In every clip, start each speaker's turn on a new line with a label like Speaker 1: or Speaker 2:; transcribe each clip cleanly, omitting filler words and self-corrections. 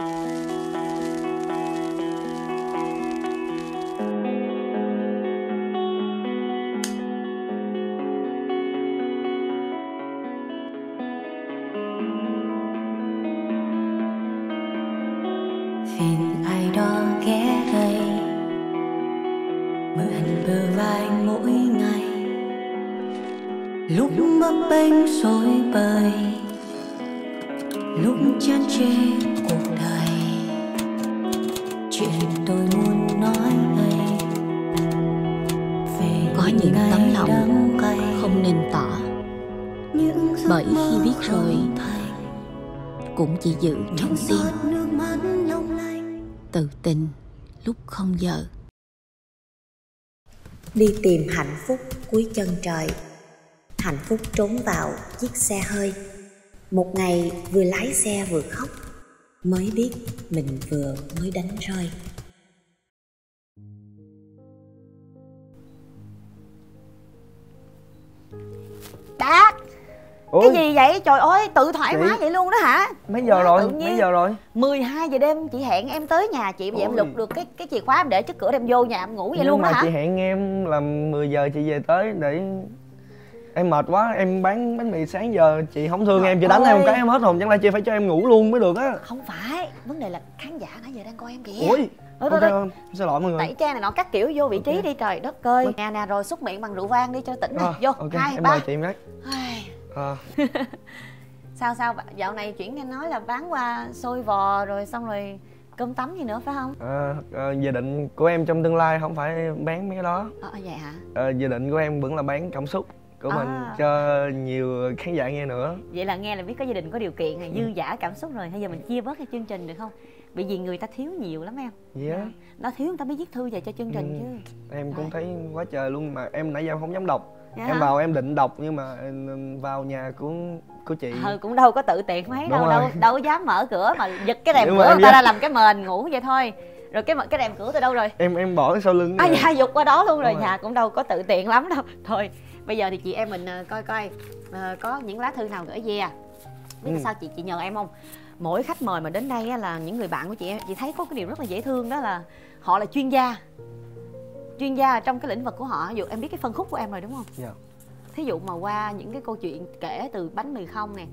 Speaker 1: Phiền ai đó ghé đây mượn bờ vai mỗi ngày, lúc bấp bênh rối bời, lúc chán chê cuộc đời. Chuyện tôi muốn nói đây về
Speaker 2: có những tấm lòng không nên tỏ, bởi khi biết rồi cũng chỉ giữ trong tim, tự tình lúc không giờ.
Speaker 3: Đi tìm hạnh phúc cuối chân trời, hạnh phúc trốn vào chiếc xe hơi. Một ngày vừa lái xe vừa khóc, mới biết mình vừa mới đánh rơi.
Speaker 4: Đạt! Cái gì vậy? Trời ơi, tự thoải mái vậy luôn đó hả?
Speaker 5: Mấy giờ rồi? Mấy giờ rồi?
Speaker 4: 12 giờ đêm chị hẹn em tới nhà chị, vậy em lục được cái chìa khóa em để trước cửa đem vô nhà em ngủ vậy luôn đó hả?
Speaker 5: Nhưng mà chị hẹn em là 10 giờ chị về tới để... Em mệt quá, em bán bánh mì sáng giờ chị không thương em, chị đánh em một cái em hết hồn, chẳng lẽ chị phải cho em ngủ luôn mới được á.
Speaker 4: Không phải, vấn đề là khán giả nãy giờ đang coi em kìa.
Speaker 5: Ui, ok không? Xin lỗi mọi người.
Speaker 4: Tẩy trang này nọ các kiểu vô vị trí đi, trời đất ơi. Nè rồi xúc miệng bằng rượu vang đi cho tỉnh này. Vô,
Speaker 5: okay.
Speaker 4: 2,
Speaker 5: em
Speaker 4: 3.
Speaker 5: mời chị em gái.
Speaker 4: Sao dạo này chuyển nghe nói là bán qua xôi vò rồi xong rồi cơm tấm gì nữa phải không?
Speaker 5: Dự định của em trong tương lai không phải bán mấy cái đó.
Speaker 4: Vậy hả?
Speaker 5: Dự định của em vẫn là bán cảm xúc của mình cho nhiều khán giả nghe nữa.
Speaker 4: Vậy là nghe là biết có gia đình có điều kiện hay dư dả cảm xúc rồi. Bây giờ mình chia bớt cái chương trình được không? Bởi vì người ta thiếu nhiều lắm em. Nó thiếu người ta mới viết thư về cho chương trình chứ.
Speaker 5: Em cũng thấy quá trời luôn mà em nãy giờ không dám đọc. Em vào em định đọc nhưng mà vào nhà của chị
Speaker 4: cũng đâu có tự tiện mấy đâu có dám mở cửa mà giật cái rèm cửa người ta ra làm cái mền ngủ vậy thôi. Rồi cái rèm cửa từ đâu rồi?
Speaker 5: Em bỏ cái sau lưng.
Speaker 4: Dạ dục qua đó luôn rồi. Nhà cũng đâu có tự tiện lắm đâu. Thôi bây giờ thì chị em mình coi có những lá thư nào gửi về à? Biết sao chị nhờ em không? Mỗi khách mời mà đến đây là những người bạn của chị thấy có cái điều rất là dễ thương, đó là họ là chuyên gia trong cái lĩnh vực của họ. Ví dụ em biết cái phân khúc của em rồi đúng không?
Speaker 5: Dạ.
Speaker 4: Thí dụ mà qua những cái câu chuyện kể từ bánh mì không nè,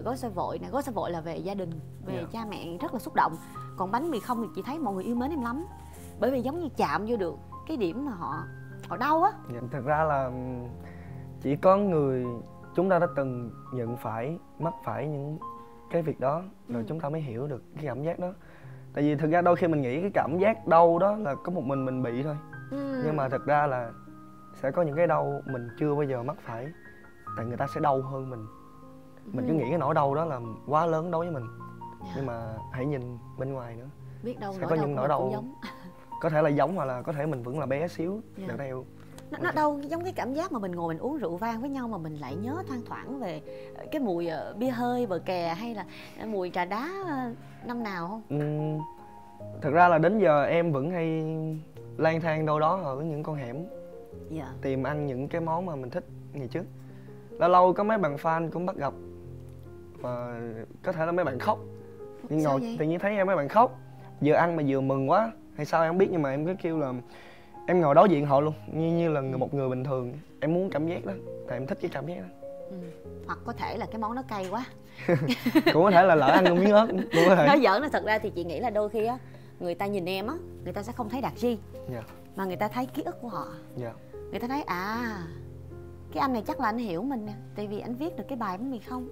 Speaker 4: gói xôi vội nè, gói xôi vội là về gia đình, về cha mẹ rất là xúc động. Còn bánh mì không thì chị thấy mọi người yêu mến em lắm, bởi vì giống như chạm vô được cái điểm mà họ đau á.
Speaker 5: Dạ, thật ra là chỉ có người chúng ta đã từng mắc phải những cái việc đó rồi chúng ta mới hiểu được cái cảm giác đó. Tại vì thực ra đôi khi mình nghĩ cái cảm giác đau đó là có một mình bị thôi. Nhưng mà thật ra là sẽ có những cái đau mình chưa bao giờ mắc phải, tại người ta sẽ đau hơn mình. Mình cứ nghĩ cái nỗi đau đó là quá lớn đối với mình. Nhưng mà hãy nhìn bên ngoài nữa,
Speaker 4: biết đâu
Speaker 5: sẽ có những nỗi đau
Speaker 4: giống.
Speaker 5: Có thể là giống hoặc là có thể mình vẫn là bé xíu để đeo.
Speaker 4: Nó đâu giống cái cảm giác mà mình ngồi mình uống rượu vang với nhau mà mình lại nhớ thoang thoảng về cái mùi bia hơi bờ kè hay là mùi trà đá năm nào không?
Speaker 5: Thật ra là đến giờ em vẫn hay lang thang đâu đó ở những con hẻm, tìm ăn những cái món mà mình thích ngày trước. Lâu lâu có mấy bạn fan cũng bắt gặp và có thể là mấy bạn khóc. Nhưng ngồi tự nhiên thấy mấy bạn khóc, vừa ăn mà vừa mừng quá hay sao em không biết, nhưng mà em cứ kêu là em ngồi đối diện họ luôn, như là một người bình thường. Em muốn cảm giác đó, tại em thích cái cảm giác đó.
Speaker 4: Hoặc có thể là cái món nó cay quá.
Speaker 5: Cũng có thể là lỡ ăn một miếng ớt cũng có thể.
Speaker 4: Nói giỡn là thật ra thì chị nghĩ là đôi khi á, người ta nhìn em á, người ta sẽ không thấy Đạt Duy, mà người ta thấy ký ức của họ. Người ta thấy cái anh này chắc là anh hiểu mình nè, tại vì anh viết được cái bài bánh mì không.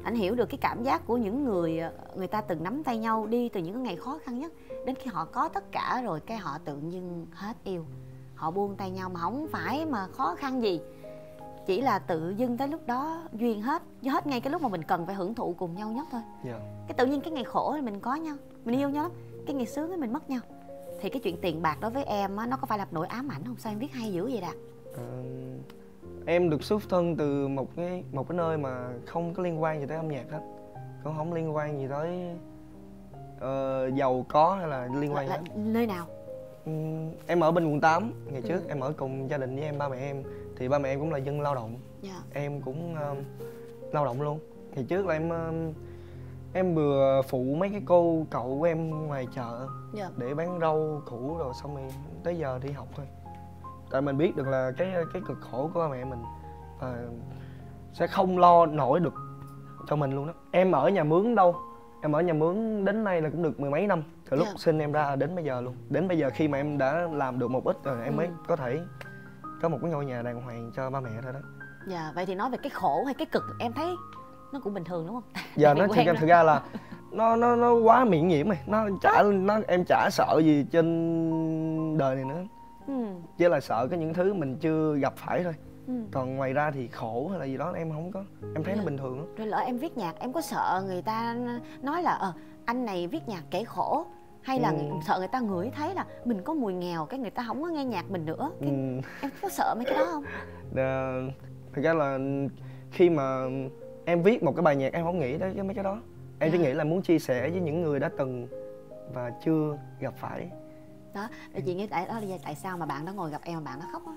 Speaker 4: Anh hiểu được cái cảm giác của những người ta từng nắm tay nhau đi từ những ngày khó khăn nhất đến khi họ có tất cả rồi cái họ tự nhiên hết yêu, họ buông tay nhau mà không phải mà khó khăn gì, chỉ là tự dưng tới lúc đó duyên hết ngay cái lúc mà mình cần phải hưởng thụ cùng nhau nhất thôi. Cái tự nhiên cái ngày khổ thì mình có nhau, mình yêu nhau lắm, cái ngày sướng thì mình mất nhau. Thì cái chuyện tiền bạc đối với em á, nó có phải là nỗi ám ảnh không? Sao em viết hay dữ vậy Đạt?
Speaker 5: Em được xuất thân từ một cái nơi mà không có liên quan gì tới âm nhạc hết, cũng không liên quan gì tới giàu có hay là liên quan hết.
Speaker 4: Nơi nào?
Speaker 5: Em ở bên quận 8 ngày trước. Em ở cùng gia đình với ba mẹ em. Thì ba mẹ em cũng là dân lao động. Em cũng lao động luôn. Ngày trước là em Em vừa phụ mấy cái cô cậu của em ngoài chợ để bán rau củ rồi xong rồi tới giờ đi học thôi. Tại mình biết được là cái cực khổ của ba mẹ mình sẽ không lo nổi được cho mình luôn đó. Em ở nhà mướn đâu, em ở nhà mướn đến nay là cũng được mười mấy năm, từ lúc sinh em ra đến bây giờ luôn. Đến bây giờ khi mà em đã làm được một ít rồi em mới có thể có một cái ngôi nhà đàng hoàng cho ba mẹ thôi đó.
Speaker 4: Dạ, vậy thì nói về cái khổ hay cái cực em thấy nó cũng bình thường đúng không?
Speaker 5: Giờ nó thực ra là nó quá miễn nhiễm rồi, em chả sợ gì trên đời này nữa. Chỉ là sợ có những thứ mình chưa gặp phải thôi. Còn ngoài ra thì khổ hay là gì đó em không có, em thấy nó bình thường lắm.
Speaker 4: Rồi lỡ em viết nhạc em có sợ người ta nói là anh này viết nhạc kể khổ, hay là sợ người ta ngửi thấy là mình có mùi nghèo cái người ta không có nghe nhạc mình nữa em có sợ mấy cái đó không?
Speaker 5: Thực ra là khi mà em viết một cái bài nhạc em không nghĩ tới mấy cái đó. Em chỉ nghĩ là muốn chia sẻ với những người đã từng và chưa gặp phải.
Speaker 4: Đó, để chị nghĩ tại sao mà bạn đó ngồi gặp em mà bạn đó khóc á.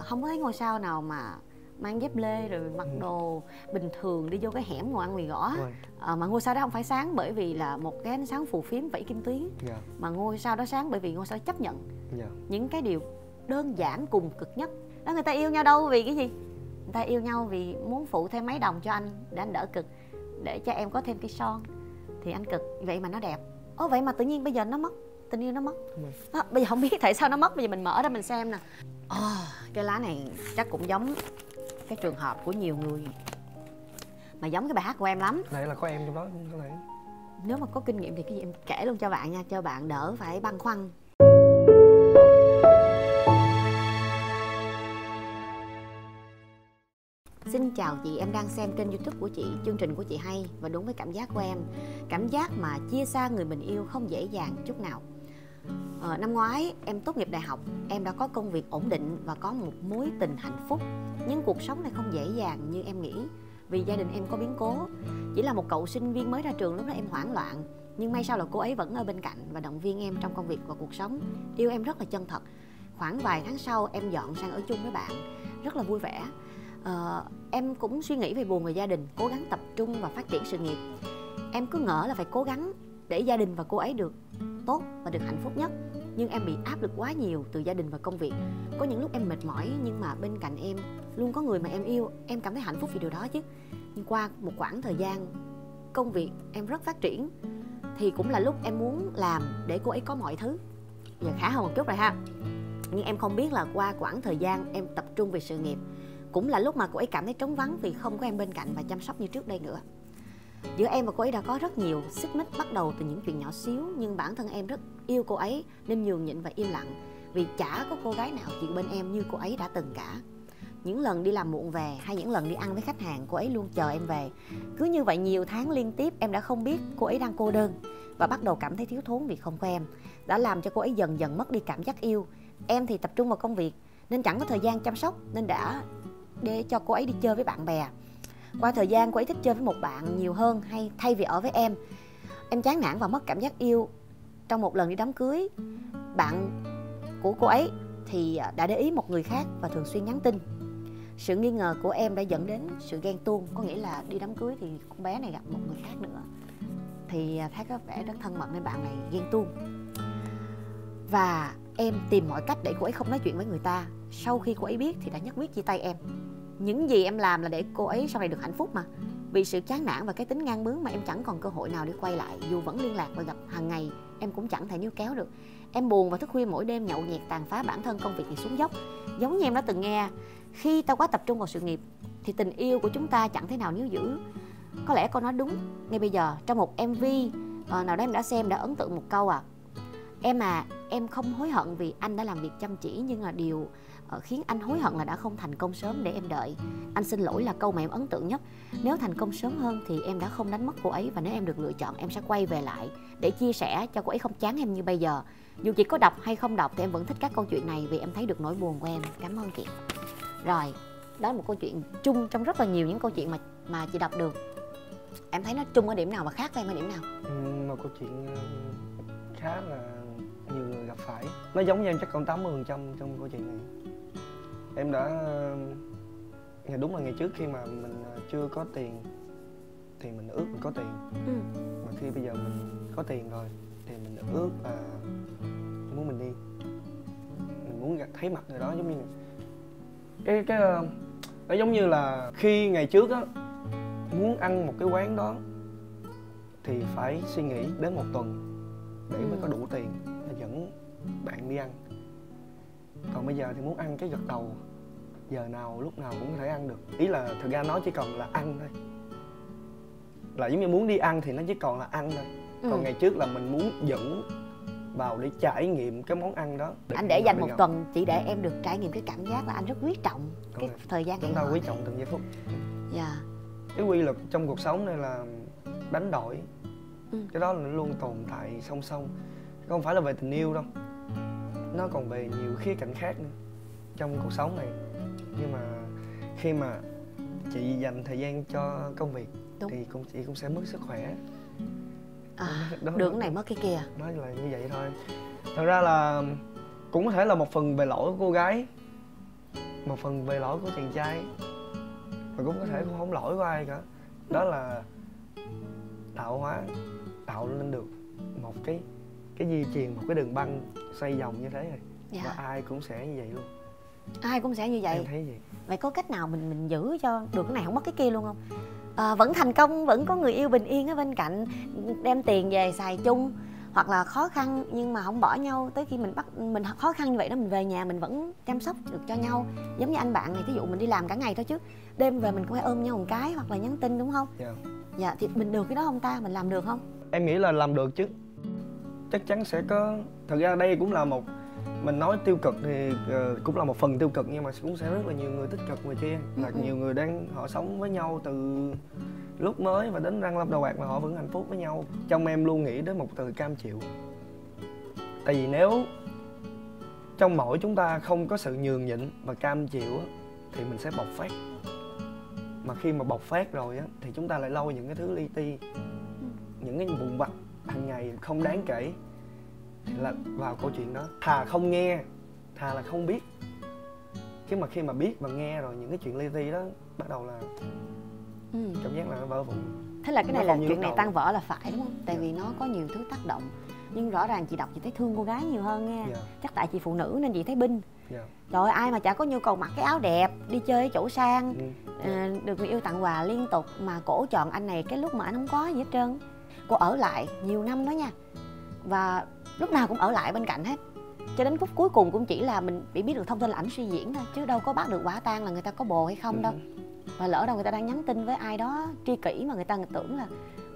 Speaker 4: Không có thấy ngôi sao nào mà mang dép lê rồi mặc đồ bình thường đi vô cái hẻm ngồi ăn mì gõ. Mà ngôi sao đó không phải sáng bởi vì là một cái ánh sáng phù phiếm vẫy kim tuyến, mà ngôi sao đó sáng bởi vì ngôi sao chấp nhận những cái điều đơn giản cùng cực nhất. Đó, người ta yêu nhau đâu vì cái gì? Người ta yêu nhau vì muốn phụ thêm mấy đồng cho anh để anh đỡ cực, để cho em có thêm cái son thì anh cực, vậy mà nó đẹp. Vậy mà tự nhiên bây giờ nó mất, tình yêu nó mất. Bây giờ không biết tại sao nó mất, bây giờ mình mở ra mình xem nè. Cái lá này chắc cũng giống cái trường hợp của nhiều người, mà giống cái bài hát của em lắm.
Speaker 5: Này là có em trong đó có thể.
Speaker 4: Nếu mà có kinh nghiệm thì cái gì em kể luôn cho bạn nha, cho bạn đỡ phải băn khoăn. Xin chào chị, em đang xem kênh YouTube của chị, chương trình của chị hay và đúng với cảm giác của em. Cảm giác mà chia xa người mình yêu không dễ dàng chút nào. Năm ngoái em tốt nghiệp đại học, em đã có công việc ổn định và có một mối tình hạnh phúc. Nhưng cuộc sống này không dễ dàng như em nghĩ, vì gia đình em có biến cố. Chỉ là một cậu sinh viên mới ra trường, lúc đó em hoảng loạn. Nhưng may sao là cô ấy vẫn ở bên cạnh và động viên em trong công việc và cuộc sống. Yêu em rất là chân thật. Khoảng vài tháng sau em dọn sang ở chung với bạn, rất là vui vẻ. Em cũng suy nghĩ về buồn về gia đình, cố gắng tập trung và phát triển sự nghiệp. Em cứ ngỡ là phải cố gắng để gia đình và cô ấy được tốt và được hạnh phúc nhất. Nhưng em bị áp lực quá nhiều từ gia đình và công việc. Có những lúc em mệt mỏi nhưng mà bên cạnh em luôn có người mà em yêu. Em cảm thấy hạnh phúc vì điều đó chứ. Nhưng qua một khoảng thời gian công việc em rất phát triển thì cũng là lúc em muốn làm để cô ấy có mọi thứ. Giờ khá hơn một chút rồi ha. Nhưng em không biết là qua khoảng thời gian em tập trung về sự nghiệp cũng là lúc mà cô ấy cảm thấy trống vắng vì không có em bên cạnh và chăm sóc như trước đây nữa. Giữa em và cô ấy đã có rất nhiều xích mích, bắt đầu từ những chuyện nhỏ xíu. Nhưng bản thân em rất yêu cô ấy nên nhường nhịn và im lặng, vì chả có cô gái nào chịu bên em như cô ấy đã từng cả. Những lần đi làm muộn về hay những lần đi ăn với khách hàng, cô ấy luôn chờ em về. Cứ như vậy nhiều tháng liên tiếp em đã không biết cô ấy đang cô đơn và bắt đầu cảm thấy thiếu thốn vì không có em. Đã làm cho cô ấy dần dần mất đi cảm giác yêu. Em thì tập trung vào công việc nên chẳng có thời gian chăm sóc, nên đã để cho cô ấy đi chơi với bạn bè. Qua thời gian cô ấy thích chơi với một bạn nhiều hơn hay thay vì ở với em. Em chán nản và mất cảm giác yêu. Trong một lần đi đám cưới, bạn của cô ấy thì đã để ý một người khác và thường xuyên nhắn tin. Sự nghi ngờ của em đã dẫn đến sự ghen tuông. Có nghĩa là đi đám cưới thì con bé này gặp một người khác nữa, thì thấy có vẻ rất thân mật nên bạn này ghen tuông. Và em tìm mọi cách để cô ấy không nói chuyện với người ta. Sau khi cô ấy biết thì đã nhất quyết chia tay em. Những gì em làm là để cô ấy sau này được hạnh phúc mà. Vì sự chán nản và cái tính ngang bướng mà em chẳng còn cơ hội nào để quay lại. Dù vẫn liên lạc và gặp hàng ngày, em cũng chẳng thể níu kéo được. Em buồn và thức khuya mỗi đêm, nhậu nhẹt tàn phá bản thân, công việc thì xuống dốc. Giống như em đã từng nghe, khi ta quá tập trung vào sự nghiệp thì tình yêu của chúng ta chẳng thể nào níu giữ. Có lẽ cô nói đúng. Ngay bây giờ trong một MV nào đó em đã xem, đã ấn tượng một câu em không hối hận vì anh đã làm việc chăm chỉ, nhưng là điều khiến anh hối hận là đã không thành công sớm để em đợi. Anh xin lỗi là câu mà em ấn tượng nhất. Nếu thành công sớm hơn thì em đã không đánh mất cô ấy, và nếu em được lựa chọn em sẽ quay về lại để chia sẻ cho cô ấy không chán em như bây giờ. Dù chị có đọc hay không đọc thì em vẫn thích các câu chuyện này vì em thấy được nỗi buồn của em. Cảm ơn chị. Rồi, đó là một câu chuyện chung trong rất là nhiều những câu chuyện mà chị đọc được. Em thấy nó chung ở điểm nào và khác với em ở điểm nào?
Speaker 5: Một câu chuyện khá là nhiều người gặp phải. Nó giống như em chắc còn 80% trong câu chuyện này. Em đã đúng là ngày trước khi mà mình chưa có tiền thì mình ước mình có tiền. Mà khi bây giờ mình có tiền rồi thì mình ước là muốn mình đi, mình muốn thấy mặt người đó, giống như nó giống như là khi ngày trước á muốn ăn một cái quán đó thì phải suy nghĩ đến 1 tuần để mới có đủ tiền để dẫn bạn đi ăn. Còn bây giờ thì muốn ăn cái gật đầu, giờ nào lúc nào cũng có thể ăn được. Ý là thực ra nó chỉ còn là ăn thôi, là giống như muốn đi ăn thì nó chỉ còn là ăn thôi. Còn ngày trước là mình muốn dẫn vào để trải nghiệm cái món ăn đó.
Speaker 4: Anh để dành 1 tuần chỉ để em được trải nghiệm cái cảm giác là anh rất quý trọng cái thời gian
Speaker 5: chúng ta quý trọng từng giây phút.
Speaker 4: Dạ.
Speaker 5: Cái quy luật trong cuộc sống này là đánh đổi. Cái đó là nó luôn tồn tại song song, không phải là về tình yêu đâu, nó còn về nhiều khía cạnh khác nữa trong cuộc sống này. Nhưng mà khi mà chị dành thời gian cho công việc thì chị cũng sẽ mất sức khỏe.
Speaker 4: Được cái này mất cái kia.
Speaker 5: Nói là như vậy thôi. Thật ra là cũng có thể là một phần về lỗi của cô gái, một phần về lỗi của chàng trai, và cũng có thể không lỗi của ai cả. Đó là tạo lên được một cái di truyền, một cái đường băng xoay vòng như thế rồi. Và ai cũng sẽ như vậy luôn.
Speaker 4: Ai cũng sẽ như vậy.
Speaker 5: Em thấy gì?
Speaker 4: Vậy có cách nào mình giữ cho được cái này không mất cái kia luôn không? Vẫn thành công, vẫn có người yêu bình yên ở bên cạnh, đem tiền về xài chung, hoặc là khó khăn nhưng mà không bỏ nhau, tới khi mình khó khăn như vậy đó, mình về nhà mình vẫn chăm sóc được cho nhau. Giống như anh bạn này, ví dụ mình đi làm cả ngày thôi chứ đêm về mình cũng phải ôm nhau một cái hoặc là nhắn tin, đúng không? Dạ, thì mình được cái đó không ta? Mình làm được không?
Speaker 5: Em nghĩ là làm được chứ. Chắc chắn sẽ có. Thật ra đây cũng là một, mình nói tiêu cực thì cũng là một phần tiêu cực, nhưng mà cũng sẽ rất là nhiều người tích cực ngoài kia. Là nhiều người họ sống với nhau từ lúc mới và đến răng lâm đầu bạc mà họ vẫn hạnh phúc với nhau. Trong em luôn nghĩ đến một từ cam chịu. Tại vì nếu trong mỗi chúng ta không có sự nhường nhịn và cam chịu thì mình sẽ bộc phát. Mà khi mà bộc phát rồi thì chúng ta lại lôi những cái thứ li ti, những cái vụn vặt hàng ngày không đáng kể thì là vào câu chuyện đó. Thà không nghe, thà là không biết. Chứ mà khi mà biết và nghe rồi những cái chuyện li ti đó bắt đầu là cảm giác là nó vỡ vụn.
Speaker 4: Thế là cái này là chuyện này tan vỡ là phải, đúng không? Tại vì nó có nhiều thứ tác động. Nhưng rõ ràng chị đọc chị thấy thương cô gái nhiều hơn nghe. Chắc tại chị phụ nữ nên chị thấy binh. Trời ơi, ai mà chả có nhu cầu mặc cái áo đẹp, đi chơi ở chỗ sang, được người yêu tặng quà liên tục, mà cổ chọn anh này cái lúc mà anh không có gì hết trơn. Cô ở lại nhiều năm đó nha, và lúc nào cũng ở lại bên cạnh hết, cho đến phút cuối cùng cũng chỉ là mình bị biết được thông tin là ảnh suy diễn thôi, chứ đâu có bắt được quả tang là người ta có bồ hay không đâu. Và lỡ đâu người ta đang nhắn tin với ai đó tri kỷ mà người ta tưởng là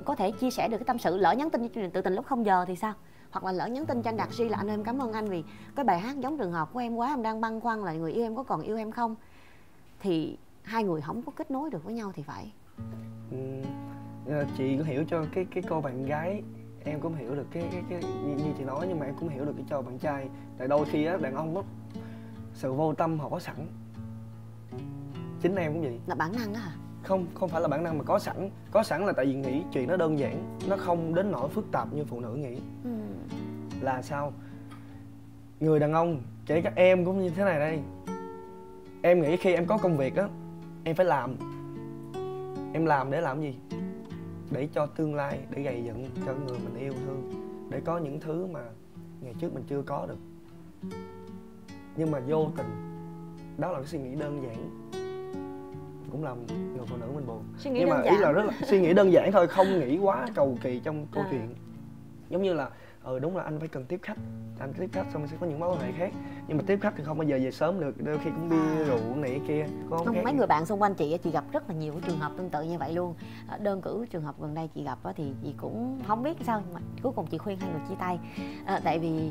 Speaker 4: có thể chia sẻ được cái tâm sự, lỡ nhắn tin cho chương trình Tự Tình lúc 0 giờ thì sao? Hoặc là lỡ nhắn tin cho anh Đạt Duy là anh ơi em cảm ơn anh vì cái bài hát giống trường hợp của em quá, em đang băn khoăn là người yêu em có còn yêu em không, thì hai người không có kết nối được với nhau thì phải.
Speaker 5: Chị có hiểu cho cái cô bạn gái, em cũng hiểu được cái như chị nói, nhưng mà em cũng hiểu được cái cho bạn trai. Tại đôi khi á đàn ông á sự vô tâm họ có sẵn. Chính em cũng vậy.
Speaker 4: Là bản năng đó hả?
Speaker 5: Không phải là bản năng mà có sẵn. Có sẵn là tại vì nghĩ chuyện nó đơn giản, nó không đến nỗi phức tạp như phụ nữ nghĩ. Là sao? Người đàn ông, kể cả em cũng như thế này đây. Em nghĩ khi em có công việc á, em phải làm. Em làm để làm gì? Để cho tương lai, để gầy dựng cho người mình yêu thương, để có những thứ mà ngày trước mình chưa có được. Nhưng mà vô tình, đó là cái suy nghĩ đơn giản, cũng làm người phụ nữ mình buồn. Nhưng mà ý là rất là suy nghĩ đơn giản thôi, không nghĩ quá cầu kỳ trong câu chuyện. Giống như là đúng là anh phải cần tiếp khách, anh tiếp khách xong sẽ có những mối quan hệ khác. Nhưng mà tiếp khách thì không bao giờ về sớm được, đôi khi cũng bia rượu này kia.
Speaker 4: Không, mấy người bạn xung quanh chị gặp rất là nhiều cái trường hợp tương tự như vậy luôn. Đơn cử trường hợp gần đây chị gặp thì chị cũng không biết sao mà cuối cùng chị khuyên hai người chia tay. Tại vì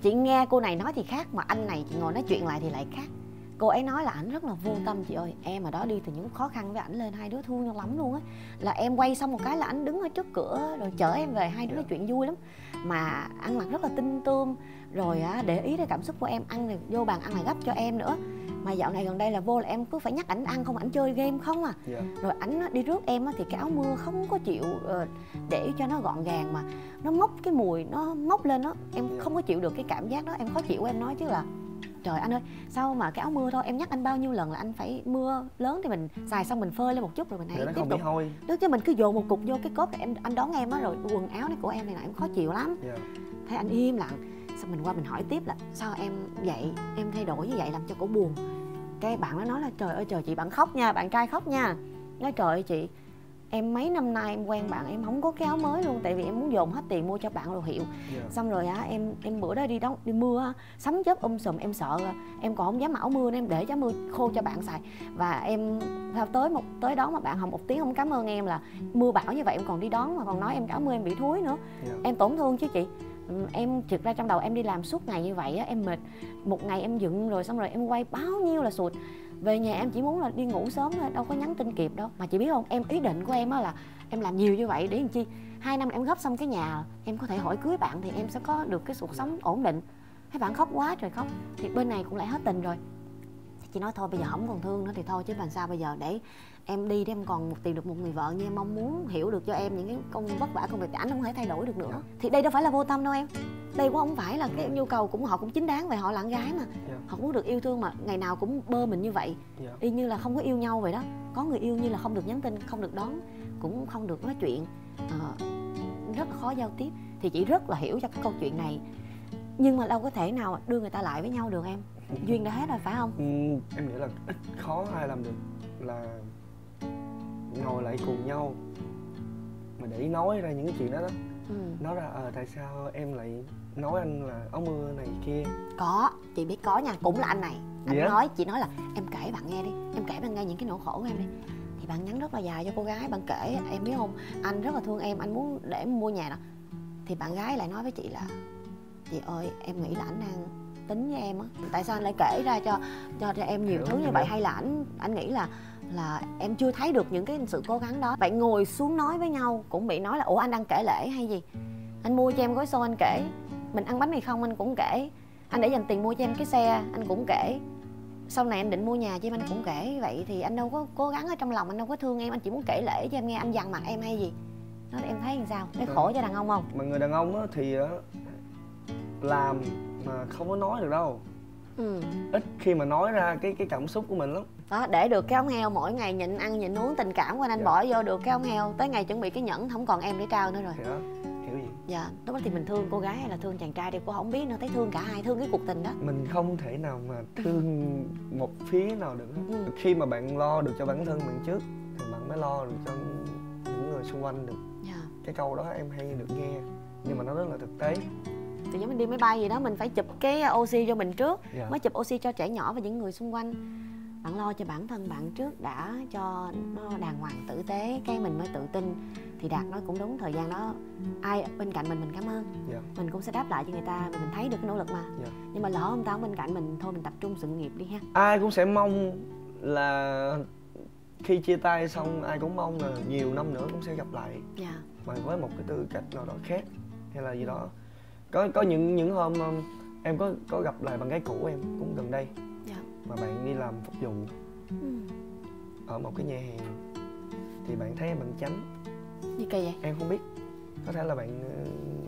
Speaker 4: chị nghe cô này nói thì khác, mà anh này chị ngồi nói chuyện lại thì lại khác. Cô ấy nói là ảnh rất là vô tâm chị ơi. Em ở đó đi từ những khó khăn với ảnh lên, hai đứa thương nhau lắm luôn á. Là em quay xong một cái là ảnh đứng ở trước cửa rồi chở em về, hai đứa nói chuyện vui lắm. Mà ăn mặc rất là tinh tươm, rồi để ý đến cảm xúc của em, ăn thì vô bàn ăn là gấp cho em nữa. Mà dạo này gần đây là vô là em cứ phải nhắc ảnh ăn không, ảnh chơi game không à. Rồi ảnh đi rước em thì cái áo mưa không có chịu để cho nó gọn gàng, mà nó mốc cái mùi, nó mốc lên đó. Em không có chịu được cái cảm giác đó, em khó chịu. Em nói chứ là trời anh ơi sao mà cái áo mưa thôi, em nhắc anh bao nhiêu lần là anh phải mưa lớn thì mình xài xong mình phơi lên một chút rồi mình hãy tiếp tục. Tức chứ mình cứ dồn một cục vô cái cốp anh đón em á, rồi quần áo này của em này nọ em khó chịu lắm. Thế anh im lặng, xong mình qua mình hỏi tiếp là sao em vậy, em thay đổi như vậy làm cho cổ buồn. Cái bạn nó nói là trời ơi trời chị, bạn khóc nha, bạn trai khóc nha. Nói trời ơi chị, em mấy năm nay em quen bạn em không có cái áo mới luôn, tại vì em muốn dồn hết tiền mua cho bạn đồ hiệu. Xong rồi á em bữa đó đi mưa á, sấm chớp sùm, em sợ em còn không dám mặc áo mưa nên em để cho mưa khô cho bạn xài. Và em tới đón mà bạn không một tiếng không cảm ơn em, là mưa bão như vậy em còn đi đón mà còn nói em áo mưa em bị thúi nữa. Em tổn thương chứ chị. Em trực ra trong đầu em đi làm suốt ngày như vậy á, em mệt. Một ngày em dựng rồi xong rồi em quay bao nhiêu là sụt. Về nhà em chỉ muốn là đi ngủ sớm thôi, đâu có nhắn tin kịp đâu. Mà chị biết không, em ý định của em á là em làm nhiều như vậy để làm chi 2 năm em góp xong cái nhà, em có thể hỏi cưới bạn thì em sẽ có được cái cuộc sống ổn định. Thấy bạn khóc quá trời khóc, thì bên này cũng lại hết tình rồi. Chị nói thôi bây giờ không còn thương nữa thì thôi, chứ làm sao bây giờ để em đi để em còn tìm được một người vợ như em mong muốn, hiểu được cho em những cái công vất vả công việc, anh không thể thay đổi được nữa. Thì đây đâu phải là vô tâm đâu em, đây cũng không phải là cái nhu cầu họ cũng chính đáng, vậy họ là con gái mà. Họ muốn được yêu thương mà ngày nào cũng bơ mình như vậy, y như là không có yêu nhau vậy đó. Có người yêu như là không được nhắn tin, không được đón, cũng không được nói chuyện, rất khó giao tiếp. Thì chị rất là hiểu cho cái câu chuyện này, nhưng mà đâu có thể nào đưa người ta lại với nhau được em. Duyên đã hết rồi phải không?
Speaker 5: Em nghĩ là ít khó ai làm được là ngồi lại cùng nhau mà để nói ra những cái chuyện đó đó. Nói ra tại sao em lại nói anh là áo mưa này kia.
Speaker 4: Có, chị biết có nha, cũng là anh này. Anh nói, chị nói là em kể bạn nghe đi, em kể bạn nghe những cái nỗi khổ của em đi. Thì bạn nhắn rất là dài cho cô gái, bạn kể em biết không, anh rất là thương em, anh muốn để em mua nhà đó. Thì bạn gái lại nói với chị là chị ơi em nghĩ là anh đang tính với em á, tại sao anh lại kể ra cho em nhiều thứ như vậy, hay là anh nghĩ là em chưa thấy được những cái sự cố gắng đó. Bạn ngồi xuống nói với nhau cũng bị nói là ủa anh đang kể lể hay gì, anh mua cho em gói xô anh kể, mình ăn bánh mì không anh cũng kể, anh để dành tiền mua cho em cái xe anh cũng kể, sau này anh định mua nhà cho em anh cũng kể. Vậy thì anh đâu có cố gắng ở trong lòng, anh đâu có thương em, anh chỉ muốn kể lể cho em nghe, anh dằn mặt em hay gì. Đó em thấy làm sao, cái khổ cho đàn ông không?
Speaker 5: Mà người đàn ông á thì làm mà không có nói được đâu. Ít khi mà nói ra cái cảm xúc của mình lắm.
Speaker 4: Đó, để được cái ống heo mỗi ngày nhịn ăn nhịn uống tình cảm của anh bỏ vô được cái ống heo, tới ngày chuẩn bị cái nhẫn không còn em để trao nữa rồi.
Speaker 5: Thì đó, hiểu gì?
Speaker 4: Dạ, lúc đó thì mình thương cô gái hay là thương chàng trai thì cô không biết nữa, thấy thương cả hai, thương cái cuộc tình đó.
Speaker 5: Mình không thể nào mà thương một phía nào được. Khi mà bạn lo được cho bản thân bạn trước thì bạn mới lo được cho những người xung quanh được. Cái câu đó em hay được nghe nhưng mà nó rất là thực tế.
Speaker 4: Thì giống mình đi máy bay gì đó, mình phải chụp cái oxy cho mình trước, mới chụp oxy cho trẻ nhỏ và những người xung quanh. Bạn lo cho bản thân bạn trước đã, cho nó đàng hoàng tử tế, cái mình mới tự tin. Thì Đạt nói cũng đúng, thời gian đó ai bên cạnh mình cảm ơn, mình cũng sẽ đáp lại cho người ta, mình thấy được cái nỗ lực mà. Nhưng mà lỡ ông ta bên cạnh mình, thôi mình tập trung sự nghiệp đi ha.
Speaker 5: Ai cũng sẽ mong là khi chia tay xong ai cũng mong là nhiều năm nữa cũng sẽ gặp lại, mà với một cái tư cách nào đó khác hay là gì đó. Có những hôm em có gặp lại bạn gái cũ em cũng gần đây, mà bạn đi làm phục vụ ở một cái nhà hàng, thì bạn thấy bạn tránh.
Speaker 4: Gì kỳ vậy?
Speaker 5: Em không biết, có thể là bạn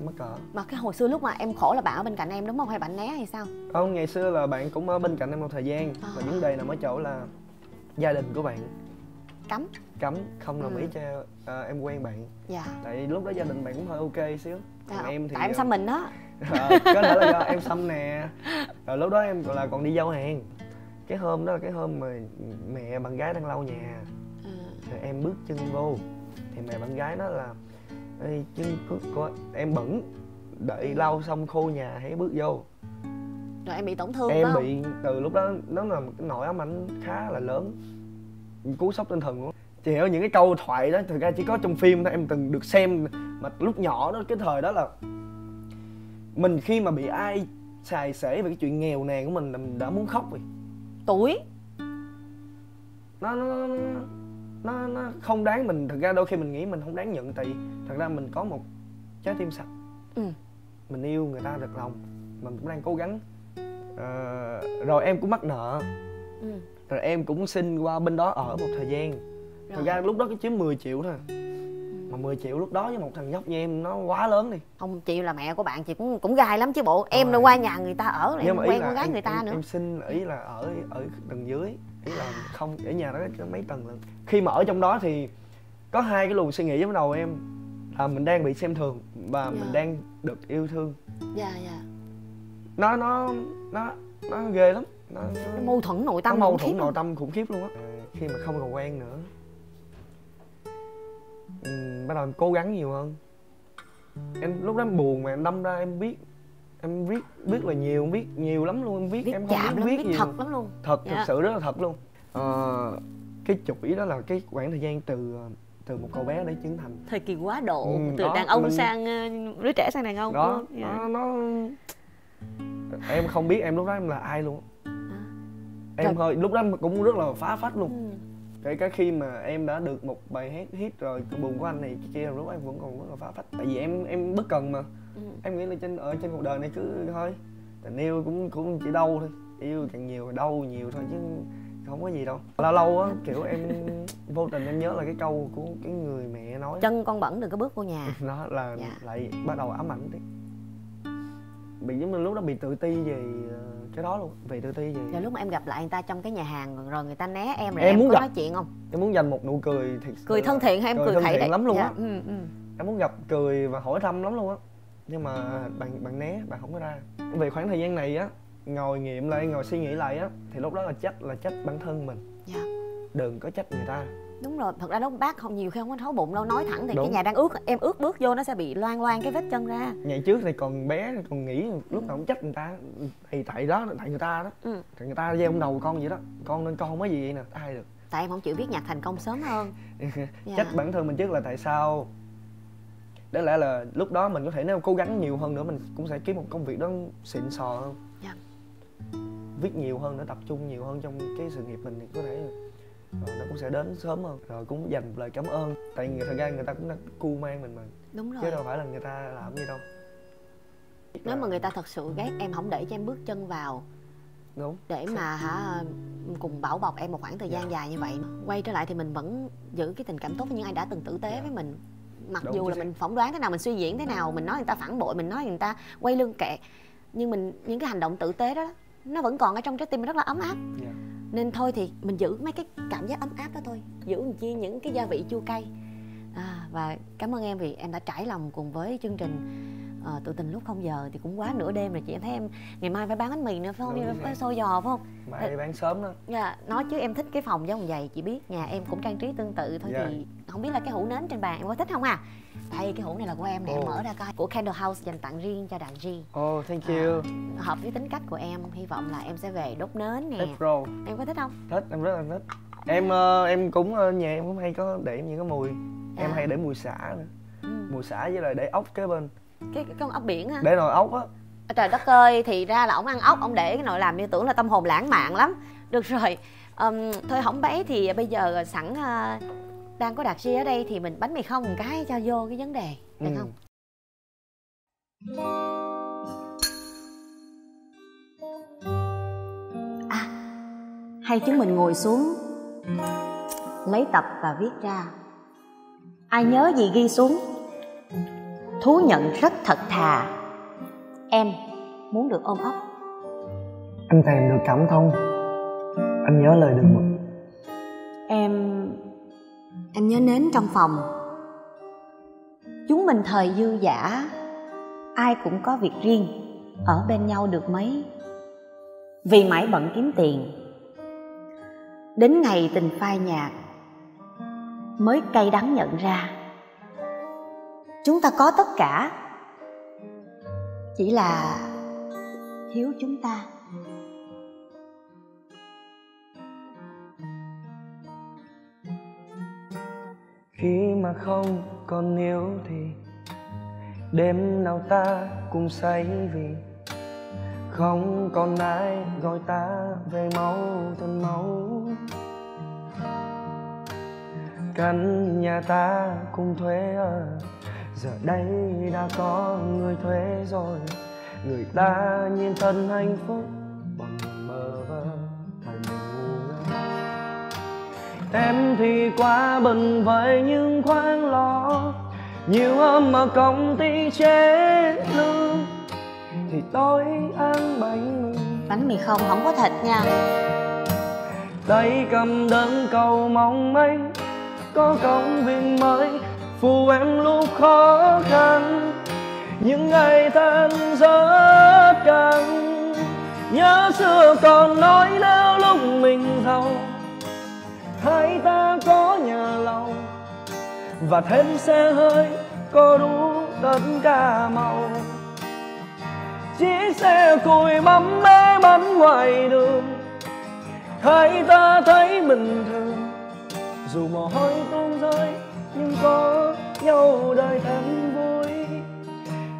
Speaker 5: mắc cỡ.
Speaker 4: Mà cái hồi xưa lúc mà em khổ là bạn ở bên cạnh em đúng không, hay bạn né hay sao?
Speaker 5: Không, ngày xưa là bạn cũng ở bên cạnh em một thời gian, và vấn đề nằm ở chỗ là gia đình của bạn cấm không đồng ý cho em quen bạn. Tại lúc đó gia đình bạn cũng hơi ok xíu. Em thì
Speaker 4: tại em xăm mình đó.
Speaker 5: Có thể là do em xăm nè. Rồi lúc đó em là còn đi giao hàng. Cái hôm đó là cái hôm mà mẹ bạn gái đang lau nhà. Rồi em bước chân vô thì mẹ bạn gái nói là chân của em bẩn, đợi lau xong khô nhà hãy bước vô.
Speaker 4: Rồi em bị tổn thương
Speaker 5: em
Speaker 4: đó không?
Speaker 5: Bị từ lúc đó nó là một cái nỗi ám ảnh khá là lớn, cú sốc tinh thần luôn. Chị hiểu những cái câu thoại đó thực ra chỉ có trong phim thôi, em từng được xem. Mà lúc nhỏ đó, cái thời đó là mình khi mà bị ai xài xể về cái chuyện nghèo nàn của mình là mình đã muốn khóc rồi.
Speaker 4: Tuổi
Speaker 5: nó không đáng. Mình thực ra đôi khi mình nghĩ mình không đáng nhận, tại thật ra mình có một trái tim sạch. Mình yêu người ta thật lòng, mình cũng đang cố gắng. Rồi em cũng mắc nợ, rồi em cũng xin qua bên đó ở một thời gian. Thực ra lúc đó cái chiếm 10 triệu thôi, Mà 10 triệu lúc đó với một thằng nhóc như em nó quá lớn đi.
Speaker 4: Không, chị là mẹ của bạn, chị cũng gai lắm chứ bộ. Em đã qua nhà người ta ở rồi, em quen con gái người ta nữa.
Speaker 5: Em xin ý là ở tầng dưới, ý là không, ở nhà đó có mấy tầng lận. Khi mà ở trong đó thì có hai cái luồng suy nghĩ trong đầu em là mình đang bị xem thường và mình đang được yêu thương.
Speaker 4: Dạ.
Speaker 5: Nó ghê lắm. Nó
Speaker 4: mâu thuẫn nội tâm.
Speaker 5: Nó mâu thuẫn nội tâm khủng khiếp luôn á. Khi mà không còn quen nữa, bắt đầu em cố gắng nhiều hơn. Em lúc đó em buồn mà em đâm ra em viết là nhiều, em viết nhiều lắm luôn. Em viết em không biết viết
Speaker 4: viết thật lắm luôn.
Speaker 5: Thật sự rất là thật luôn. Cái chuỗi đó là cái khoảng thời gian từ một cậu bé để trưởng thành.
Speaker 4: Thời kỳ quá độ, từ đàn ông sang đứa trẻ sang đàn ông.
Speaker 5: Đó, nó em không biết em lúc đó em là ai luôn. Em hơi lúc đó cũng rất là phá phách luôn. Kể cả khi mà em đã được một bài hit rồi, buồn của anh này kia, lúc đó em vẫn còn rất là phá phách. Tại vì em bất cần mà. Em nghĩ là trên cuộc đời này cứ thôi, tình yêu cũng chỉ đau thôi, yêu càng nhiều đau nhiều thôi chứ không có gì đâu. Lâu lâu á kiểu em vô tình em nhớ là cái câu của cái người mẹ nói:
Speaker 4: chân con bẩn đừng có bước vô nhà.
Speaker 5: Đó là lại bắt đầu ám ảnh tí. Bị giống như lúc đó bị tự ti về cái đó luôn, vì tự ti về.
Speaker 4: Rồi lúc mà em gặp lại người ta trong cái nhà hàng rồi người ta né em rồi em có nói chuyện không?
Speaker 5: Em muốn dành một nụ cười
Speaker 4: cười thân thiện hay em cười khẩy
Speaker 5: lắm luôn á. Em muốn gặp cười và hỏi thăm lắm luôn á, nhưng mà bạn né, bạn không có ra. Vì khoảng thời gian này á, ngồi nghiệm lại, ngồi suy nghĩ lại á, thì lúc đó là trách bản thân mình. Đừng có trách người ta.
Speaker 4: Đúng rồi, thật ra đó bác không nhiều khi không có thấu bụng đâu, nói thẳng thì cái nhà đang ướt, em ướt bước vô nó sẽ bị loang cái vết chân ra.
Speaker 5: Ngày trước thì còn bé còn nghĩ lúc nào cũng trách người ta, thì tại người ta đó, tại người ta gieo trong đầu con vậy đó, con nên con không có gì vậy nè, ai được.
Speaker 4: Tại em không chịu viết nhạc thành công sớm hơn.
Speaker 5: Trách bản thân mình trước là tại sao. Đáng lẽ là lúc đó mình có thể nếu cố gắng nhiều hơn nữa mình cũng sẽ kiếm một công việc đó xịn sò hơn. Viết nhiều hơn nữa, tập trung nhiều hơn trong cái sự nghiệp mình thì có thể rồi nó cũng sẽ đến sớm hơn. Rồi cũng dành một lời cảm ơn. Tại vì thật ra người ta cũng đã cu mang mình mà.
Speaker 4: Đúng rồi.
Speaker 5: Chứ đâu phải là người ta làm gì đâu.
Speaker 4: Nếu mà người ta thật sự ghét em, không để cho em bước chân vào.
Speaker 5: Đúng.
Speaker 4: Để mà cùng bảo bọc em một khoảng thời gian dài như vậy. Quay trở lại thì mình vẫn giữ cái tình cảm tốt với những ai đã từng tử tế với mình. Mặc dù là mình phỏng đoán thế nào, mình suy diễn thế nào, mình nói người ta phản bội, mình nói người ta quay lưng kệ, nhưng những cái hành động tử tế đó nó vẫn còn ở trong trái tim mình, rất là ấm áp. Nên thôi thì mình giữ mấy cái cảm giác ấm áp đó thôi, giữ làm chi những cái gia vị chua cay. Và cảm ơn em vì em đã trải lòng cùng với chương trình Tựa Tình Lúc Không Giờ. Thì cũng quá nửa đêm rồi chị, em thấy em ngày mai phải bán bánh mì nữa phải không? Đi phải xôi giò phải không?
Speaker 5: Mai bán sớm đó.
Speaker 4: Nói chứ em thích cái phòng giống vậy, chị biết nhà em cũng trang trí tương tự thôi. Thì không biết là cái hũ nến trên bàn em có thích không à? Đây cái hũ này là của em nè, em mở ra coi, của Candle House, dành tặng riêng cho Đàn Ri.
Speaker 5: Thank you.
Speaker 4: Hợp với tính cách của em, hy vọng là em sẽ về đốt nến nè. Em có thích không?
Speaker 5: Thích, em rất là thích. Em cũng nhà em cũng hay có để những cái mùi. Em hay để mùi xả nữa. Mùi xả với lại để ốc kế bên.
Speaker 4: Cái con ốc biển á.
Speaker 5: Để nồi ốc á.
Speaker 4: Trời đất ơi, thì ra là ổng ăn ốc, ổng để cái nồi làm như tưởng là tâm hồn lãng mạn lắm. Được rồi, thôi không bấy thì bây giờ sẵn đang có Đạt Ri ở đây thì mình bánh mì không một cái cho vô cái vấn đề, được không? Hay chúng mình ngồi xuống, lấy tập và viết ra. Ai nhớ gì ghi xuống. Thú nhận rất thật thà. Em muốn được ôm ấp.
Speaker 5: Anh thèm được cảm thông. Anh nhớ lời đường mực.
Speaker 4: Em nhớ nến trong phòng. Chúng mình thời dư dả, ai cũng có việc riêng, ở bên nhau được mấy, vì mãi bận kiếm tiền. Đến ngày tình phai nhạt, mới cay đắng nhận ra chúng ta có tất cả, chỉ là thiếu chúng ta.
Speaker 5: Khi mà không còn yêu thì đêm nào ta cùng say, vì không còn ai gọi ta về máu thân máu. Căn nhà ta cùng thuê giờ đây đã có người thuê rồi. Người ta nhìn thân hạnh phúc bằng mơ vơ thời mình ngu ngơ. Em thì quá bận với những khoáng lo, nhiều hôm mà công ty chế lương thì tôi ăn bánh mì.
Speaker 4: Bánh mì không có thịt nha.
Speaker 5: Tay cầm đơn cầu mong manh, có công viên mới phụ em lúc khó khăn. Những ngày than rất căng, nhớ xưa còn nói nếu lúc mình giàu hai ta có nhà lầu và thêm xe hơi có đủ tất cả màu. Chiếc xe cùi bấm bé bánh ngoài đường, hai ta thấy bình thường. Dù mồ hôi tuôn rơi nhưng có nhau đời thêm vui.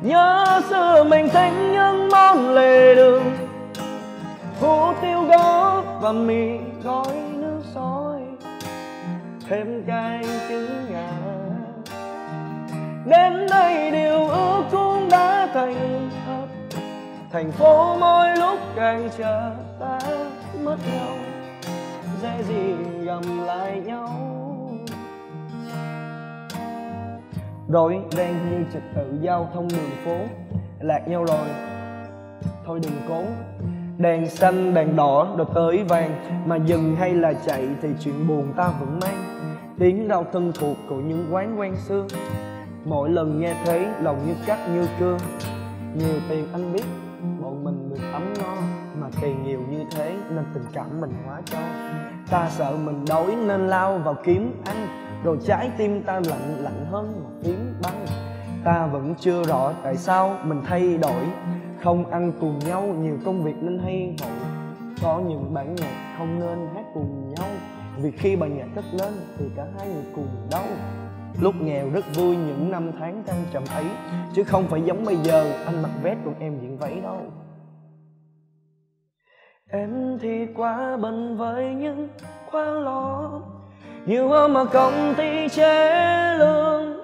Speaker 5: Nhớ xưa mình thích những món lề đường, hủ tiếu gót và mì gói nước sôi, thêm cay trứng gà. Đến đây điều ước cũng đã thành thật, thành phố mỗi lúc càng chờ ta mất nhau, dễ gì gặp lại nhau. Rối ren như trật tự giao thông đường phố, lạc nhau rồi thôi đừng cố. Đèn xanh đèn đỏ rồi tới vàng, mà dừng hay là chạy thì chuyện buồn ta vẫn mang. Tiếng rau thân thuộc của những quán quen xưa, mỗi lần nghe thấy lòng như cắt như cưa. Nhiều tiền anh biết bọn mình được ấm no, mà tiền nhiều như thế nên tình cảm mình hóa cho. Ta sợ mình đói nên lao vào kiếm ăn, rồi trái tim ta lạnh hơn một tiếng băng. Ta vẫn chưa rõ tại sao mình thay đổi, không ăn cùng nhau nhiều công việc nên hay vậy. Có những bản nhạc không nên hát cùng nhau, vì khi bài nhạc cất lên thì cả hai người cùng đau. Lúc nghèo rất vui những năm tháng thăng trầm ấy, chứ không phải giống bây giờ anh mặc vest còn em diện váy đâu. Em thì quá bận với những khoan lo, nhiều hôm mà công ty chế lương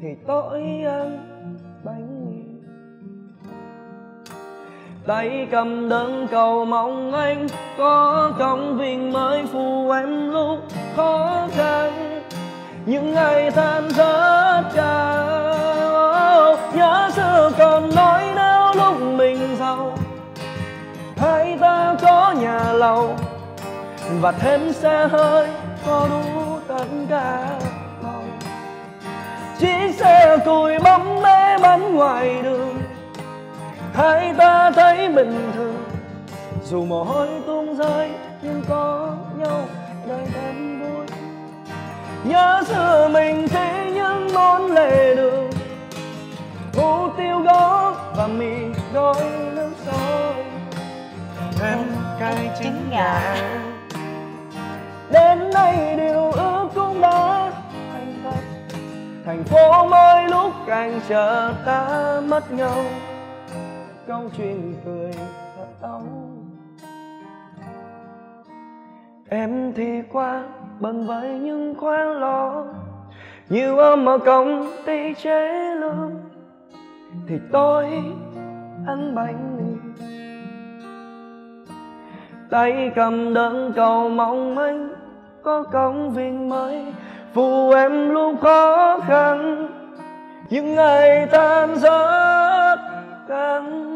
Speaker 5: thì tối ăn bánh mì. Tay cầm đơn cầu mong anh có công viên mới phụ em lúc khó khăn. Những ngày than rất cao, nhớ xưa còn nói nếu lúc mình giàu hai ta có nhà lầu và thêm xe hơi có đủ tất cả màu. Chiếc xe cùi bấm bé bánh ngoài đường, hai ta thấy bình thường. Dù mồ hôi tuôn rơi nhưng có nhau đời thêm vui. Nhớ xưa mình thấy những món lề đường, hủ tiếu gót và mì gói nước sôi, thêm cay trứng gà. Đến nay điều ước cũng đã thành thật, thành phố mỗi lúc càng chờ ta mất nhau. Câu chuyện cười thật đau, em thì quá bận với những khoan lo, nhiều hôm ở công ty chế lương thì tôi ăn bánh mì. Tay cầm đơn cầu mong manh, có công viên mới phụ em lúc khó khăn. Những ngày tan rất căng,